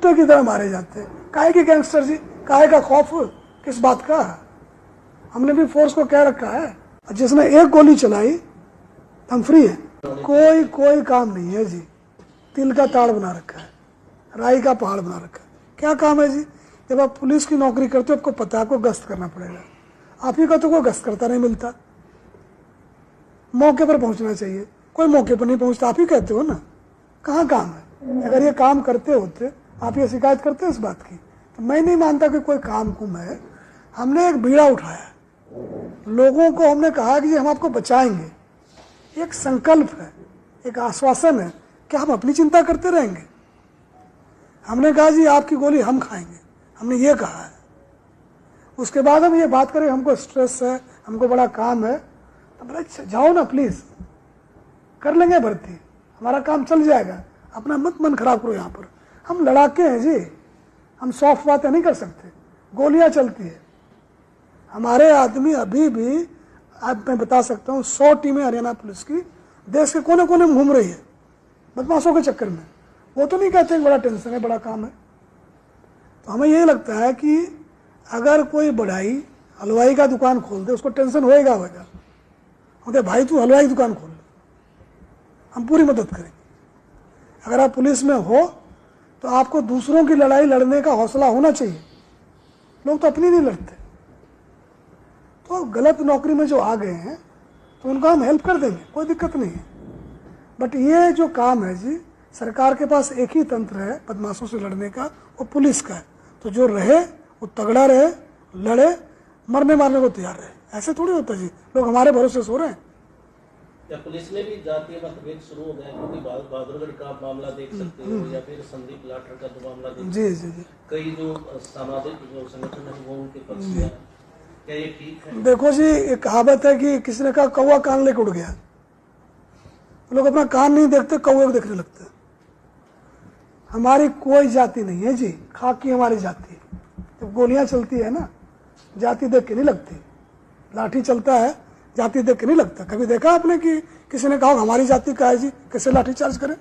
कुत्ते की तरह मारे जाते हैं। काहे की गैंगस्टर जी, काहे का खौफ, किस बात का? हमने भी फोर्स को कह रखा है, जिसने एक गोली चलाई हम फ्री है। कोई काम नहीं है जी। तिल का ताड़ बना रखा है, राई का पहाड़ बना रखा है। क्या काम है जी? जब आप पुलिस की नौकरी करते हो आपको पता है आपको गश्त करना पड़ेगा। आप ही का तो कोई गश्त करता नहीं मिलता। मौके पर पहुंचना चाहिए, कोई मौके पर नहीं पहुंचता। आप ही कहते हो ना, कहाँ काम है? अगर ये काम करते होते आप ये शिकायत करते इस बात की? तो मैं नहीं मानता कि कोई काम कुम है। हमने एक बीड़ा उठाया, लोगों को हमने कहा कि हम आपको बचाएंगे। एक संकल्प है, एक आश्वासन है कि हम अपनी चिंता करते रहेंगे। हमने कहा जी आपकी गोली हम खाएंगे, हमने ये कहा है। उसके बाद हम ये बात करें हमको स्ट्रेस है, हमको बड़ा काम है, तो बोला जाओ ना प्लीज, कर लेंगे भर्ती, हमारा काम चल जाएगा, अपना मत मन खराब करो। यहाँ पर हम लड़ाके हैं जी, हम सॉफ्ट बातें नहीं कर सकते। गोलियां चलती है, हमारे आदमी अभी भी, आज मैं बता सकता हूँ 100 टीमें हरियाणा पुलिस की देश के कोने कोने में घूम रही है बदमाशों के चक्कर में। वो तो नहीं कहते बड़ा टेंशन है, बड़ा काम है। तो हमें यही लगता है कि अगर कोई बढ़ाई हलवाई का दुकान खोल दे उसको टेंशन होएगा। बोलते भाई तू हलवाई की दुकान खोल, हम पूरी मदद करेंगे। अगर आप पुलिस में हो तो आपको दूसरों की लड़ाई लड़ने का हौसला होना चाहिए। लोग तो अपनी नहीं लड़ते। तो गलत नौकरी में जो आ गए हैं तो उनको हम हेल्प कर देंगे, कोई दिक्कत नहीं है। बट ये जो काम है जी, सरकार के पास एक ही तंत्र है बदमाशों से लड़ने का, वो पुलिस का है। तो जो रहे वो तगड़ा रहे, लड़े, मरने मारने को तैयार रहे। ऐसे थोड़ी होता जी लोग हमारे भरोसे सो रहे हैं। या पुलिस में भी जातीय मतभेद शुरू हो गए? क्योंकि बहादुरगढ़ का मामला देख सकते हो, या फिर संदीप लाठर का जो मामला देख जी जी जी, कई जो सामाजिक जो संगठन है वो उनके पक्ष में है। क्या ये ठीक है? देखो जी, एक कहावत है कि किसी ने कहा कौवा कान लेके उड़ गया। लोग अपना कान नहीं देखते, कौवे को देखने लगते हैं। हमारी कोई जाति नहीं है जी, खाकी हमारी जाति है। जब गोलियां चलती है ना, जाति देख के नहीं लगती। लाठी चलता है, जाति देख के नहीं लगता। कभी देखा आपने कि किसी ने कहा हमारी जाति का है जी, कैसे लाठी चार्ज करें?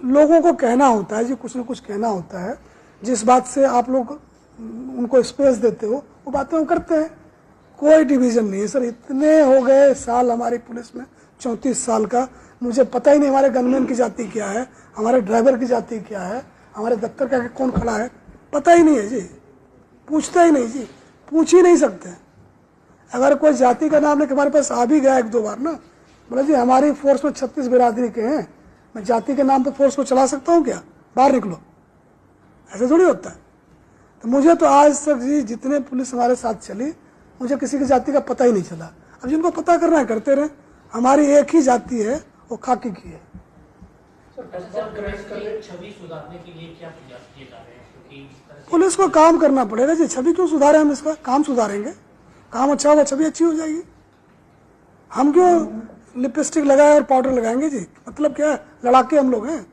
लोगों को कहना होता है जी, कुछ न कुछ कहना होता है। जिस बात से आप लोग उनको स्पेस देते हो वो बातें वो करते हैं। कोई डिवीजन नहीं है सर। इतने हो गए साल हमारी पुलिस में, 34 साल का, मुझे पता ही नहीं हमारे गनमैन की जाति क्या है, हमारे ड्राइवर की जाति क्या है, हमारे दफ्तर का कौन खड़ा है, पता ही नहीं है जी। पूछते ही नहीं जी, पूछ ही नहीं सकते। अगर कोई जाति का नाम लेकर हमारे पास आ भी गया 1-2 बार ना, बोला जी हमारी फोर्स में 36 बिरादरी के हैं, मैं जाति के नाम पर फोर्स को चला सकता हूँ क्या? बाहर निकलो। ऐसे थोड़ी होता है। तो मुझे तो आज तक जी जितने पुलिस हमारे साथ चली, मुझे किसी की जाति का पता ही नहीं चला। अब जिनको पता करना है करते रहे। हमारी एक ही जाति है, वो खाकी की है। छवि सुधारने के लिए क्या प्रयास किए जा रहे हैं? पुलिस को काम करना पड़ेगा जी। छवि क्यों सुधारे? हम इसका काम सुधारेंगे, काम अच्छा होगा, छवि अच्छी हो जाएगी। हम क्यों लिपस्टिक लगाए और पाउडर लगाएंगे जी? मतलब क्या है, लड़ाके हम लोग हैं।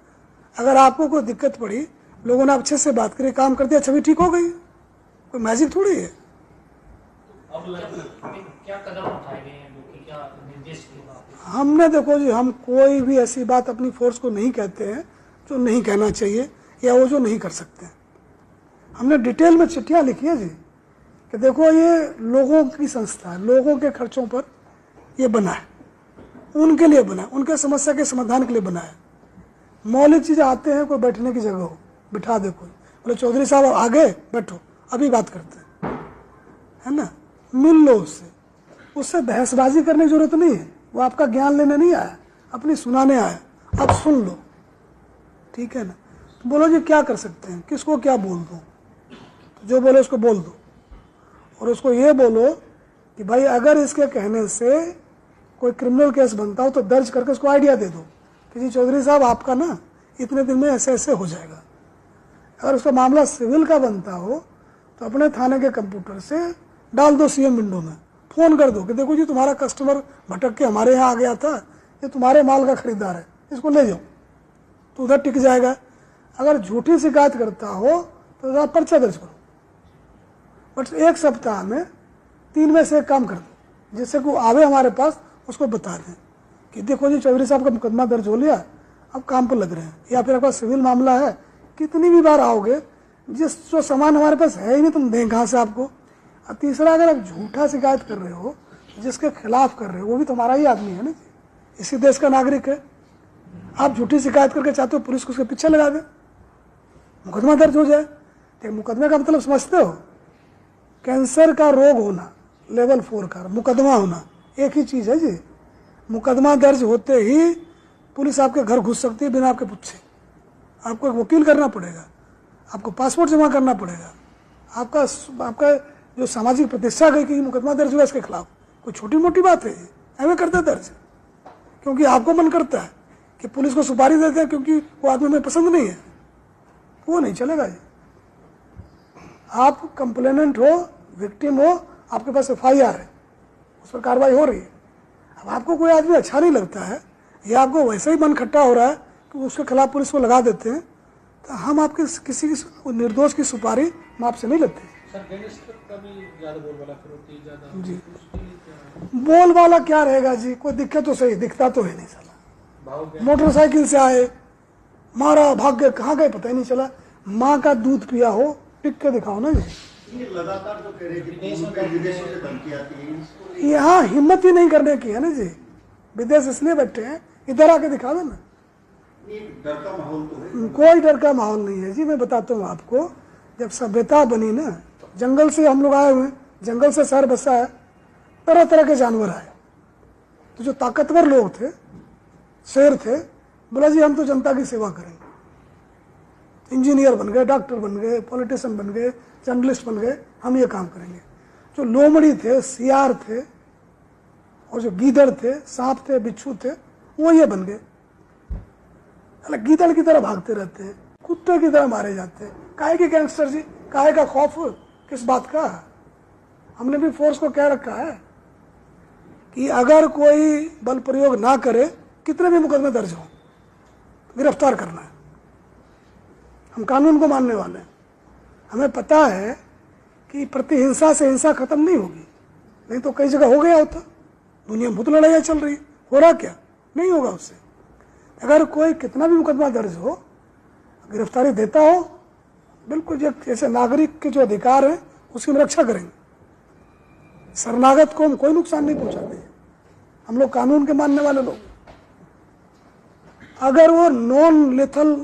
अगर आपको कोई दिक्कत पड़ी, लोगों ने अच्छे से बात करी, काम कर दिया, छवि ठीक हो गई। कोई मैजिक थोड़ी है। अब क्या कदम उठाए गए हैं, क्या निर्देश? हमने देखो जी, हम कोई भी ऐसी बात अपनी फोर्स को नहीं कहते हैं जो नहीं कहना चाहिए या वो जो नहीं कर सकते। हमने डिटेल में चिट्ठियां लिखी है जी कि देखो ये लोगों की संस्था है, लोगों के खर्चों पर ये बना है, उनके लिए बना है, उनके समस्या के समाधान के लिए बना है। मौलिक चीजें आते हैं, कोई बैठने की जगह हो, बिठा दे कोई, बोले चौधरी साहब आगे बैठो, अभी बात करते हैं, है ना, मिल लो उससे। उससे बहसबाजी करने की जरूरत नहीं है। वो आपका ज्ञान लेने नहीं आया, अपनी सुनाने आया। अब सुन लो, ठीक है ना। तो बोलो जी क्या कर सकते हैं, किसको क्या बोल दो? तो जो बोले उसको बोल दो, और उसको ये बोलो कि भाई अगर इसके कहने से कोई क्रिमिनल केस बनता हो तो दर्ज करके उसको आइडिया दे दो कि जी चौधरी साहब आपका ना इतने दिन में ऐसे ऐसे हो जाएगा। अगर उसका मामला सिविल का बनता हो तो अपने थाने के कंप्यूटर से डाल दो सीएम विंडो में, फोन कर दो कि देखो जी तुम्हारा कस्टमर भटक के हमारे यहाँ आ गया था, ये तुम्हारे माल का खरीदार है, इसको ले जाओ, तो उधर टिक जाएगा। अगर झूठी शिकायत करता हो तो आप पर्चा दर्ज करो, बट 1 सप्ताह में 3 में से 1 काम कर दो, जिससे को आवे हमारे पास उसको बता दें कि देखो जी चौधरी साहब का मुकदमा दर्ज हो लिया, अब काम पर लग रहे हैं। या फिर आपका सिविल मामला है, कितनी भी बार आओगे, जिस जो सामान हमारे पास है ही नहीं तुम दें कहाँ से आपको। और तीसरा, अगर आप झूठा शिकायत कर रहे हो, जिसके खिलाफ कर रहे हो, वो भी तुम्हारा ही आदमी है ना, इसी देश का नागरिक है। आप झूठी शिकायत करके चाहते हो पुलिस को उसके पीछे लगा दे, मुकदमा दर्ज हो जाए। तो मुकदमे का मतलब समझते हो? कैंसर का रोग होना लेवल 4 का, मुकदमा होना एक ही चीज़ है जी। मुकदमा दर्ज होते ही पुलिस आपके घर घुस सकती है बिना आपके पूछे। आपको एक वकील करना पड़ेगा, आपको पासपोर्ट जमा करना पड़ेगा, आपका जो सामाजिक प्रतिष्ठा गई कि मुकदमा दर्ज हुआ इसके खिलाफ, कोई छोटी मोटी बात है? हमें करते दर्ज क्योंकि आपको मन करता है कि पुलिस को सुपारी देते हैं क्योंकि वो आदमी हमें पसंद नहीं है, वो नहीं चलेगा जी। आप कंप्लेनेंट हो, विक्टिम हो, आपके पास FIR है, उस पर कार्रवाई हो रही है। अब आपको कोई आदमी अच्छा नहीं लगता है या आपको वैसे ही मन खट्टा हो रहा है कि उसके खिलाफ पुलिस को लगा देते हैं, तो हम आपके किसी निर्दोष की सुपारी हम आपसे नहीं लेते। सर गैंगस्टर का भी ज्यादा बोलबाला फिरौती ज्यादा जी, उसके लिए क्या है? बोलबाला क्या रहेगा जी? कोई दिक्कत तो सही, दिखता तो है नहीं साला। भाव क्या? मोटरसाइकिल से आए, मारा, भाग गए, कहाँ गए पता ही नहीं चला। माँ का दूध पिया हो, टिक के दिखाओ ना जी। ये लगातार जो कह रहे हैं कि विदेशों से धमकी आती है, इसको यहाँ हिम्मत ही नहीं करने की है ना जी। विदेश इसलिए बैठे हैं, इधर आके दिखा देना। ये डर का माहौल तो है। कोई डर का माहौल नहीं है जी। मैं बताता हूँ आपको, जब सभ्यता बनी ना, जंगल से हम लोग आए हुए, जंगल से शहर बसा है, तरह तरह के जानवर आए। तो जो ताकतवर लोग थे, शेर थे, बोला जी हम तो जनता की सेवा करेंगे। इंजीनियर बन गए, डॉक्टर बन गए, पॉलिटिशियन बन गए, जर्नलिस्ट बन गए, हम ये काम करेंगे। जो लोमड़ी थे, सियार थे, और जो गीदड़ थे, सांप थे, बिच्छू थे, वो ये बन गए। गीदड़ की तरह भागते रहते हैं, कुत्ते की तरह मारे जाते हैं। काहे की गैंगस्टर जी? काहे का खौफ? किस बात का? हमने भी फोर्स को क्या रखा है कि अगर कोई बल प्रयोग ना करे, कितने भी मुकदमे दर्ज हों, गिरफ्तार करना है। हम कानून को मानने वाले हैं। हमें पता है कि प्रतिहिंसा से हिंसा खत्म नहीं होगी, नहीं तो कई जगह हो गया होता। दुनिया में बहुत लड़ाइयाँ चल रही, हो रहा क्या? नहीं होगा उससे। अगर कोई कितना भी मुकदमा दर्ज हो, गिरफ्तारी देता हो, बिल्कुल जैसे नागरिक के जो अधिकार हैं उसकी हम रक्षा करेंगे। शरणागत को हम कोई नुकसान नहीं पहुंचाते। हम लोग कानून के मानने वाले लोग। अगर वो नॉन लेथल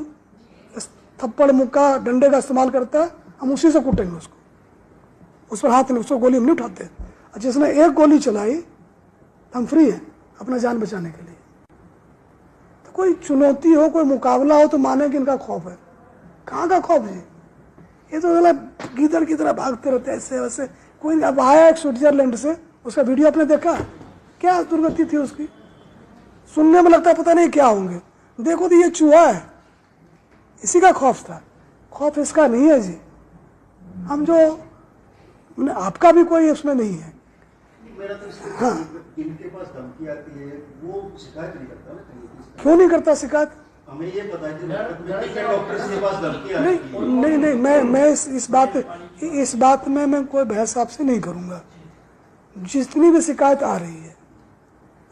थप्पड़, मुक्का, डंडे का इस्तेमाल करता है, हम उसी से कूटेंगे उसको। उस पर हाथ नहीं, उसको गोली हम नहीं उठाते। और जिसने एक गोली चलाई तो हम फ्री हैं अपना जान बचाने के लिए। तो कोई चुनौती हो, कोई मुकाबला हो तो माने कि इनका खौफ है। कहाँ का खौफ जी? ये तो गीदड़ की तरह भागते रहते ऐसे वैसे। कोई अब आया एक स्विट्जरलैंड से, उसका वीडियो आपने देखा? क्या दुर्गति थी उसकी। सुनने में लगता है पता नहीं क्या होंगे, देखो तो ये चूहा है। इसी का खौफ था, खौफ इसका नहीं है जी। हम जो आपका भी कोई उसमें नहीं है। मेरा तो हाँ, इनके पास धमकी आती है, वो शिकायत नहीं करता ना कहीं। क्यों नहीं करता शिकायत? हमें ये पता है कि डॉक्टर के पास धमकी आती है। नहीं, मैं इस बात में मैं कोई बहस आपसे नहीं करूंगा। जितनी भी शिकायत आ रही है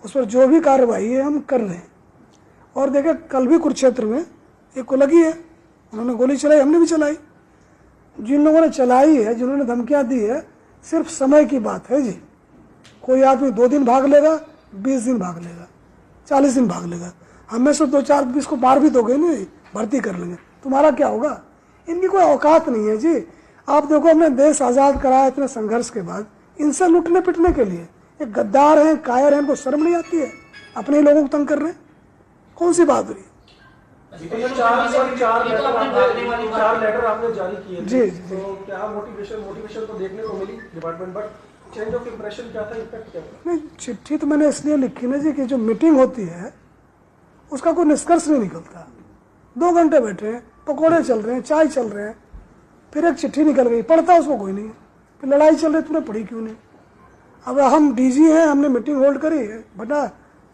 उस पर जो भी कार्रवाई है हम कर रहे हैं। और देखे, कल भी कुरुक्षेत्र में एक को लगी है, उन्होंने गोली चलाई, हमने भी चलाई। जिन लोगों ने चलाई है, जिन्होंने धमकियां दी है, सिर्फ समय की बात है जी। कोई आदमी 2 दिन भाग लेगा, 20 दिन भाग लेगा, 40 दिन भाग लेगा। हमें से 2-4 20 को मार भी दोगे नहीं, भर्ती कर लेंगे, तुम्हारा क्या होगा? इनकी कोई औकात नहीं है जी। आप देखो, हमने देश आज़ाद कराया इतने संघर्ष के बाद, इनसे लुटने पिटने के लिए। ये गद्दार हैं, कायर हैं, इनको शर्म नहीं आती है? अपने लोगों को तंग कर रहे हैं, कौन सी बहादुरी? चार लेटर आपने जारी किए थे। जी। तो क्या मोटिवेशन तो देखने को मिली department, but change of impression क्या था, इम्पैक्ट क्या था? नहीं, चिट्ठी तो मैंने इसलिए लिखी ना जी कि जो मीटिंग होती है उसका कोई निष्कर्ष नहीं निकलता। 2 घंटे बैठे हैं, पकौड़े चल रहे हैं, चाय चल रहे हैं, फिर एक चिट्ठी निकल गई, पढ़ता उसको कोई नहीं। फिर लड़ाई चल रही, तूने पढ़ी क्यों नहीं? अब हम डीजी हैं, हमने मीटिंग होल्ड करी है, बटा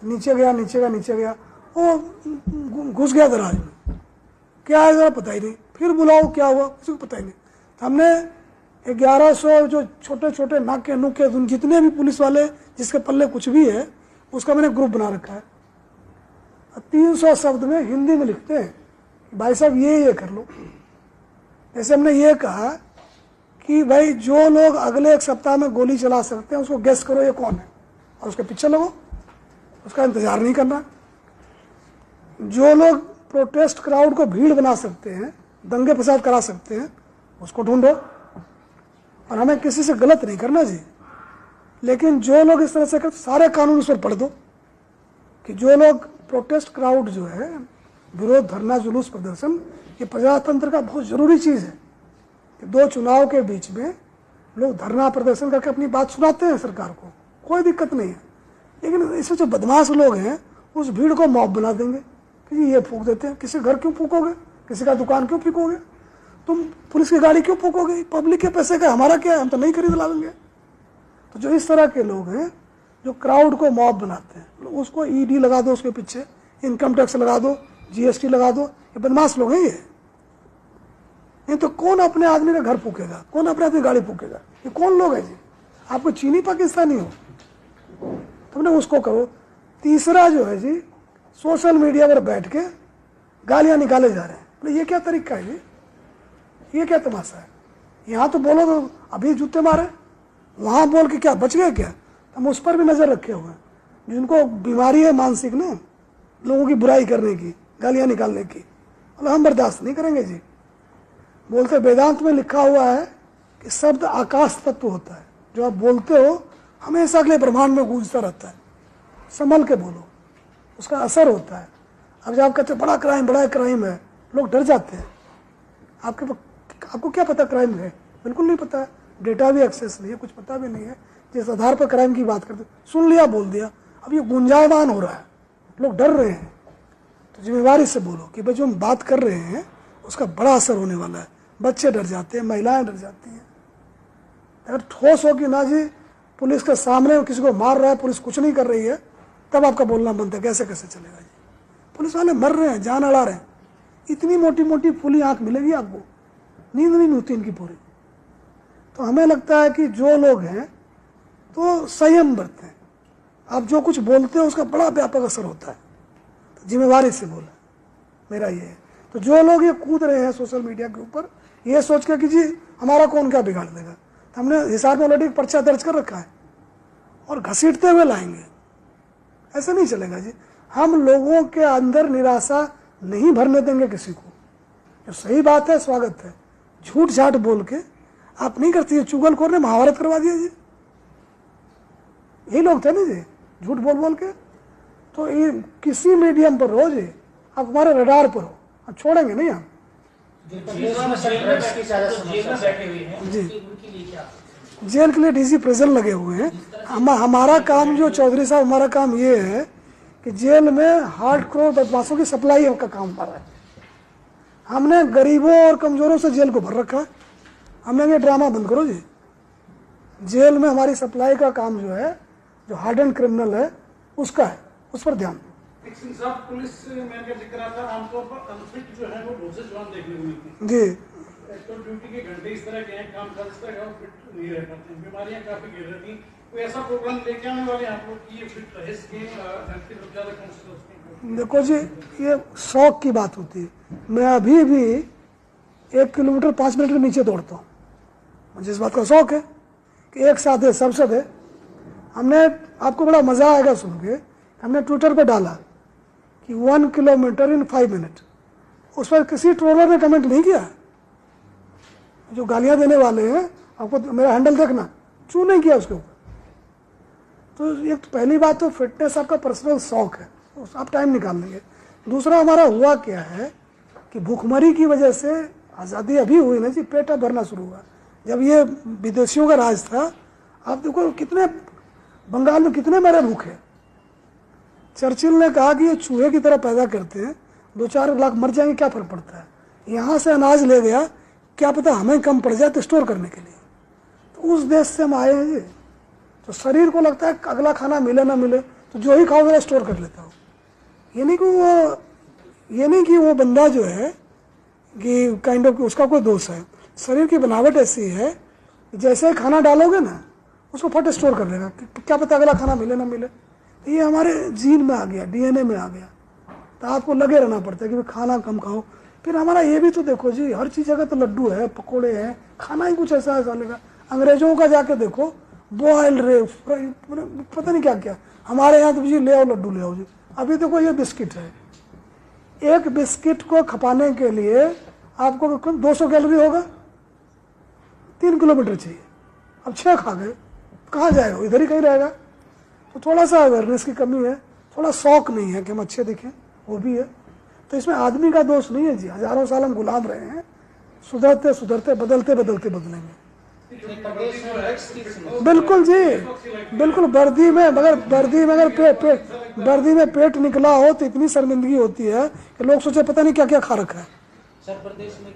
नीचे गया, वो घुस गया दराज में। क्या है जरा पता ही नहीं, फिर बुलाओ क्या हुआ किसी को पता ही नहीं। तो हमने 1100 जो छोटे छोटे नाके नुके जितने भी पुलिस वाले जिसके पल्ले कुछ भी है, उसका मैंने ग्रुप बना रखा है। 300 शब्द में हिंदी में लिखते हैं भाई साहब ये कर लो। जैसे हमने ये कहा कि भाई जो लोग अगले एक सप्ताह में गोली चला सकते हैं उसको गेस करो ये कौन है, और उसके पीछे लगो, उसका इंतजार नहीं करना। जो लोग प्रोटेस्ट क्राउड को भीड़ बना सकते हैं, दंगे फसाद करा सकते हैं, उसको ढूंढो। और हमें किसी से गलत नहीं करना जी, लेकिन जो लोग इस तरह से करते सारे कानून उस पर पढ़ दो कि जो लोग प्रोटेस्ट क्राउड जो है, विरोध, धरना, जुलूस, प्रदर्शन, ये प्रजातंत्र का बहुत जरूरी चीज़ है कि 2 चुनाव के बीच में लोग धरना प्रदर्शन करके अपनी बात सुनाते हैं सरकार को, कोई दिक्कत नहीं है। लेकिन इसमें जो बदमाश लोग हैं उस भीड़ को मॉब बना देंगे कि ये फूंक देते हैं। किसी घर क्यों फूकोगे, किसी का दुकान क्यों फूकोगे, तुम पुलिस की गाड़ी क्यों फूकोगे, पब्लिक के पैसे का हमारा क्या है, हम तो नहीं खरीद लाएंगे। तो जो इस तरह के लोग हैं जो क्राउड को मॉब बनाते हैं, उसको ईडी लगा दो, उसके पीछे इनकम टैक्स लगा दो, जीएसटी लगा दो, ये बदमाश लोग हैं ये। नहीं तो कौन अपने आदमी का घर फूकेगा, कौन अपने आदमी गाड़ी फूकेगा, ये कौन लोग है जी? आपको चीनी पाकिस्तानी हो तुमने उसको करो। तीसरा जो है जी, सोशल मीडिया पर बैठ के गालियां निकाले जा रहे हैं। तो ये क्या तरीका है जी, ये क्या तमाशा है? यहाँ तो बोलो तो अभी जूते मारे, वहां बोल के क्या बच गए क्या? हम उस पर भी नजर रखे हुए हैं जिनको बीमारी है मानसिक ना, लोगों की बुराई करने की, गालियां निकालने की, मतलब हम बर्दाश्त नहीं करेंगे जी। बोलते वेदांत में लिखा हुआ है कि शब्द आकाश तत्व होता है, जो आप बोलते हो हमेशा अगले ब्रह्मांड में गूंजता रहता है। संभल के बोलो, उसका असर होता है। अब जब आप कहते बड़ा क्राइम है, लोग डर जाते हैं। आपको क्या पता क्राइम है? बिल्कुल नहीं पता है, डेटा भी एक्सेस नहीं है, कुछ पता भी नहीं है। जिस आधार पर क्राइम की बात करते, सुन लिया बोल दिया, अब ये गुंजायमान हो रहा है, लोग डर रहे हैं। तो जिम्मेवारी से बोलो कि भाई जो हम बात कर रहे हैं उसका बड़ा असर होने वाला है। बच्चे डर जाते हैं, महिलाएं डर जाती हैं। अगर ठोस हो कि ना जी पुलिस के सामने किसी को मार रहा है, पुलिस कुछ नहीं कर रही है, तब आपका बोलना बनता है। कैसे चलेगा जी? पुलिस वाले मर रहे हैं, जान अड़ा रहे हैं, इतनी मोटी मोटी फूली आंख मिलेगी आपको, नींद नहीं होती इनकी पूरी। तो हमें लगता है कि जो लोग हैं तो संयम बरतें। आप जो कुछ बोलते हैं उसका बड़ा व्यापक असर होता है, तो जिम्मेवारी से बोला मेरा ये है। तो जो लोग ये कूद रहे हैं सोशल मीडिया के ऊपर ये सोच कर कि जी हमारा कौन क्या बिगाड़ देगा, तो हमने हिसाब में ऑलरेडी पर्चा दर्ज कर रखा है और घसीटते हुए लाएंगे। ऐसे नहीं चलेगा जी। हम लोगों के अंदर निराशा नहीं भरने देंगे किसी को। जो सही बात है स्वागत है, झूठ झाट बोल के आप नहीं करती है। चुगलखोर ने महाभारत करवा दिया जी, यही लोग थे ना जी, झूठ बोल बोल के। तो ये किसी मीडियम पर हो जी, आप हमारे रडार पर हो, आप छोड़ेंगे नहीं हम जी। जेल के लिए डीजी प्रिजन लगे हुए हैं। हमारा काम जो चौधरी साहब, हमारा काम ये है कि जेल में हार्डकोर बदमाशों की सप्लाई का काम कर रहा है। हमने गरीबों और कमजोरों से जेल को भर रखा है। हमने ये ड्रामा बंद करो जी। जेल में हमारी सप्लाई का काम जो है, जो हार्ड एंड क्रिमिनल है उसका है, उस पर ध्यान दो। पुलिस मैंने का जिक्र आता है, आमतौर पर अनफिट जो है वो बहुत से जवान देखने को मिलती है जी। तो ड्यूटी के घंटे इस तरह के हैं, काम काज इस तरह का फिट नहीं रह पाते, बीमारियां काफी गिर रहती हैं। कोई ऐसा प्रोग्राम लेके आने वाले आप लोग की ये फिट रहे ज्यादा कौन? देखो जी, ये शौक की बात होती है। मैं अभी भी 1 किलोमीटर 5 मिनट के नीचे दौड़ता हूँ। मुझे इस बात का शौक है कि एक साथ है, सब सब है। हमने, आपको बड़ा मजा आएगा सुन के, हमने ट्विटर पे डाला कि 1 किलोमीटर इन 5 मिनट। उस पर किसी ट्रोलर ने कमेंट नहीं किया। जो गालियां देने वाले हैं, आपको मेरा हैंडल देखना, चू नहीं किया उसके ऊपर। तो ये पहली बात तो फिटनेस आपका पर्सनल शौक है, आप टाइम निकाल लेंगे। दूसरा, हमारा हुआ क्या है कि भूखमरी की वजह से आज़ादी अभी हुई ना जी, पेट अब भरना शुरू हुआ। जब ये विदेशियों का राज था, आप देखो कितने बंगाल में कितने मरे भूखे। चर्चिल ने कहा कि ये चूहे की तरह पैदा करते हैं, 2-4 लाख मर जाएंगे, क्या फर्क पड़ता है। यहाँ से अनाज ले गया, क्या पता हमें कम पड़ जाए तो स्टोर करने के लिए। तो उस देश से हम आए हैं जी। तो शरीर को लगता है अगला खाना मिले ना मिले तो जो ही खाओ मेरा स्टोर कर लेता हूँ। ये नहीं कि वो बंदा जो है कि काइंड ऑफ उसका कोई दोष है। शरीर की बनावट ऐसी है, जैसे ही खाना डालोगे ना उसको फट स्टोर कर लेगा, क्या पता अगला खाना मिले ना मिले। ये हमारे जीन में आ गया, डीएनए में आ गया। तो आपको लगे रहना पड़ता है कि खाना कम खाओ, फिर हमारा ये भी तो देखो जी, हर चीज़ जगह तो लड्डू है, पकोड़े हैं, खाना ही कुछ ऐसा है साले का। अंग्रेजों का जाके देखो, बॉयल रे पता नहीं क्या क्या। हमारे यहाँ तो जी ले आओ लड्डू ले आओ जी। अभी देखो ये बिस्किट है, एक बिस्किट को खपाने के लिए आपको 200 कैलोरी होगा, 3 किलोमीटर चाहिए। अब 6 खा गए, कहाँ जाएगा, इधर ही कहीं रहेगा। तो थोड़ा सा अवेयरनेस की कमी है, थोड़ा शौक नहीं है कि हम अच्छे दिखें, वो भी है। तो इसमें आदमी का दोष नहीं है जी, हजारों साल हम गुलाम रहे हैं, सुधरते सुधरते बदलते बदलते बदलेंगे। बिल्कुल जी, बिल्कुल। वर्दी में पेट निकला हो तो इतनी शर्मिंदगी होती है कि लोग सोचे पता नहीं क्या क्या खा रखा है। सर प्रदेश में